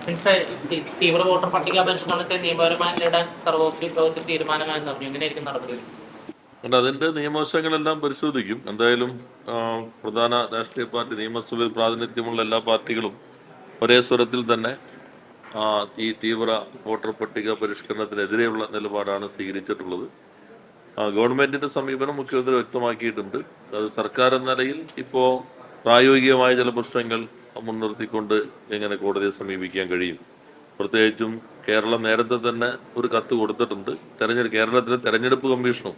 തീവ്ര വോട്ടർ പട്ടിക പരിഷ്കരണത്തെ നിയമപരമായി നേടാൻ സർവോപരി യോഗത്തിൽ തീരുമാനമായെന്ന് പറഞ്ഞു. എങ്ങനെയായിരിക്കും നടപടി? അതിന്റെ നിയമവശങ്ങളെല്ലാം പരിശോധിക്കും. എന്തായാലും പ്രധാന രാഷ്ട്രീയ പാർട്ടി, നിയമസഭയിൽ പ്രാതിനിധ്യമുള്ള എല്ലാ പാർട്ടികളും ഒരേ സ്വരത്തിൽ തന്നെ ഈ തീവ്ര വോട്ടർ പട്ടിക പരിഷ്കരണത്തിനെതിരെയുള്ള നിലപാടാണ് സ്വീകരിച്ചിട്ടുള്ളത്. ഗവൺമെന്റിന്റെ സമീപനം മുഖ്യമന്ത്രി വ്യക്തമാക്കിയിട്ടുണ്ട്. അത് സർക്കാർ എന്ന നിലയിൽ ഇപ്പോ പ്രായോഗികമായ ചില പ്രശ്നങ്ങൾ മുൻനിർത്തിക്കൊണ്ട് എങ്ങനെ കോടതിയെ സമീപിക്കാൻ കഴിയും. പ്രത്യേകിച്ചും കേരളം നേരത്തെ തന്നെ ഒരു കത്ത് കൊടുത്തിട്ടുണ്ട്. കേരളത്തിലെ തെരഞ്ഞെടുപ്പ് കമ്മീഷനും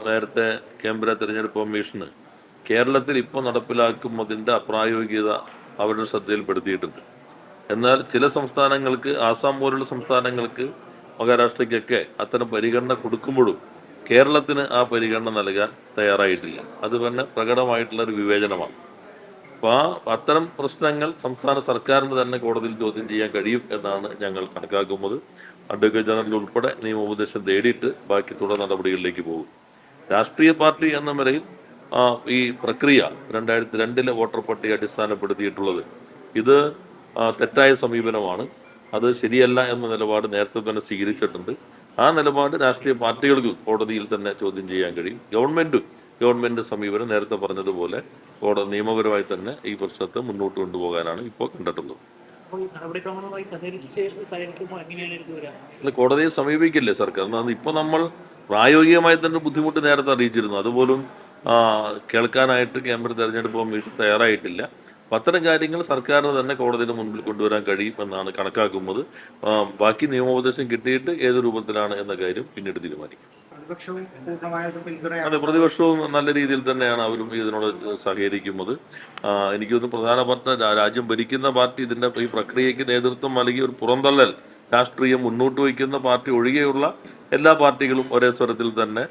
നേരത്തെ കേന്ദ്ര തെരഞ്ഞെടുപ്പ് കമ്മീഷന് കേരളത്തിൽ ഇപ്പോൾ നടപ്പിലാക്കുന്നതിൻ്റെ അപ്രായോഗികത അവരുടെ ശ്രദ്ധയിൽപ്പെടുത്തിയിട്ടുണ്ട്. എന്നാൽ ചില സംസ്ഥാനങ്ങൾക്ക്, ആസാം പോലുള്ള സംസ്ഥാനങ്ങൾക്ക്, മഹാരാഷ്ട്രയ്ക്കൊക്കെ അത്തരം പരിഗണന കൊടുക്കുമ്പോഴും കേരളത്തിന് ആ പരിഗണന നൽകാൻ തയ്യാറായിട്ടില്ല. അത് തന്നെ പ്രകടമായിട്ടുള്ള ഒരു വിവേചനമാണ്. അപ്പോൾ അത്തരം പ്രശ്നങ്ങൾ സംസ്ഥാന സർക്കാരിന് തന്നെ കോടതിയിൽ ചോദ്യം ചെയ്യാൻ കഴിയും എന്നാണ് ഞങ്ങൾ കണക്കാക്കുന്നത്. അഡ്വക്കേറ്റ് ജനറൽ ഉൾപ്പെടെ നിയമോപദേശം തേടിയിട്ട് ബാക്കി തുടർ നടപടികളിലേക്ക് പോകും. രാഷ്ട്രീയ പാർട്ടി എന്ന നിലയിൽ ഈ പ്രക്രിയ 2002 വോട്ടർ പട്ടിക അടിസ്ഥാനപ്പെടുത്തിയിട്ടുള്ളത് ഇത് തെറ്റായ സമീപനമാണ്. അത് ശരിയല്ല എന്ന നിലപാട് നേരത്തെ തന്നെ സ്വീകരിച്ചിട്ടുണ്ട്. ആ നിലപാട് രാഷ്ട്രീയ പാർട്ടികൾക്ക് കോടതിയിൽ തന്നെ ചോദ്യം ചെയ്യാൻ കഴിയും. ഗവൺമെന്റ് സമീപനം നേരത്തെ പറഞ്ഞതുപോലെ നിയമപരമായി തന്നെ ഈ പ്രശ്നത്തെ മുന്നോട്ട് കൊണ്ടുപോകാനാണ് ഇപ്പോൾ കണ്ടിട്ടുള്ളത്. കോടതിയെ സമീപിക്കില്ലേ സർക്കാർ? ഇപ്പൊ നമ്മൾ പ്രായോഗികമായി തന്നെ ബുദ്ധിമുട്ട് നേരത്തെ അറിയിച്ചിരുന്നു. അതുപോലും കേൾക്കാനായിട്ട് കേന്ദ്ര തെരഞ്ഞെടുപ്പ് കമ്മീഷൻ തയ്യാറായിട്ടില്ല. അത്തരം കാര്യങ്ങൾ സർക്കാരിന് തന്നെ കോടതിയുടെ മുൻപിൽ കൊണ്ടുവരാൻ കഴിയും എന്നാണ് കണക്കാക്കുന്നത്. ബാക്കി നിയമോപദേശം കിട്ടിയിട്ട് ഏത് രൂപത്തിലാണ് എന്ന കാര്യം പിന്നീട് തീരുമാനിക്കും. അതെ, പ്രതിപക്ഷവും നല്ല രീതിയിൽ തന്നെയാണ് അവരും ഇതിനോട് സഹകരിക്കുന്നത്. എനിക്കൊന്ന് പ്രധാനപ്പെട്ട രാജ്യം ഭരിക്കുന്ന പാർട്ടി ഇതിന്റെ ഈ പ്രക്രിയയ്ക്ക് നേതൃത്വം നൽകി ഒരു പുറന്തള്ളൽ രാഷ്ട്രീയം മുന്നോട്ട് വയ്ക്കുന്ന പാർട്ടി ഒഴികെയുള്ള എല്ലാ പാർട്ടികളും ഒരേ സ്വരത്തിൽ തന്നെ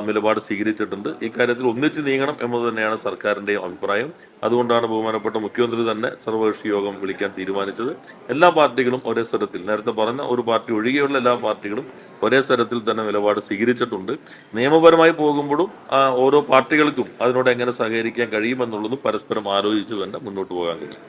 നിലപാട് സ്വീകരിച്ചിട്ടുണ്ട്. ഇക്കാര്യത്തിൽ ഒന്നിച്ച് നീങ്ങണം എന്നത് തന്നെയാണ് സർക്കാരിൻ്റെയും അഭിപ്രായം. അതുകൊണ്ടാണ് ബഹുമാനപ്പെട്ട മുഖ്യമന്ത്രി തന്നെ സർവകക്ഷി യോഗം വിളിക്കാൻ തീരുമാനിച്ചത്. എല്ലാ പാർട്ടികളും ഒരേ സ്വരത്തിൽ, നേരത്തെ പറഞ്ഞ ഒരു പാർട്ടി ഒഴികെയുള്ള എല്ലാ പാർട്ടികളും ഒരേ സ്വരത്തിൽ തന്നെ നിലപാട് സ്വീകരിച്ചിട്ടുണ്ട്. നിയമപരമായി പോകുമ്പോഴും ഓരോ പാർട്ടികൾക്കും അതിനോട് എങ്ങനെ സഹകരിക്കാൻ കഴിയുമെന്നുള്ളതും പരസ്പരം ആലോചിച്ച് തന്നെ മുന്നോട്ട് പോകാൻ കഴിയും.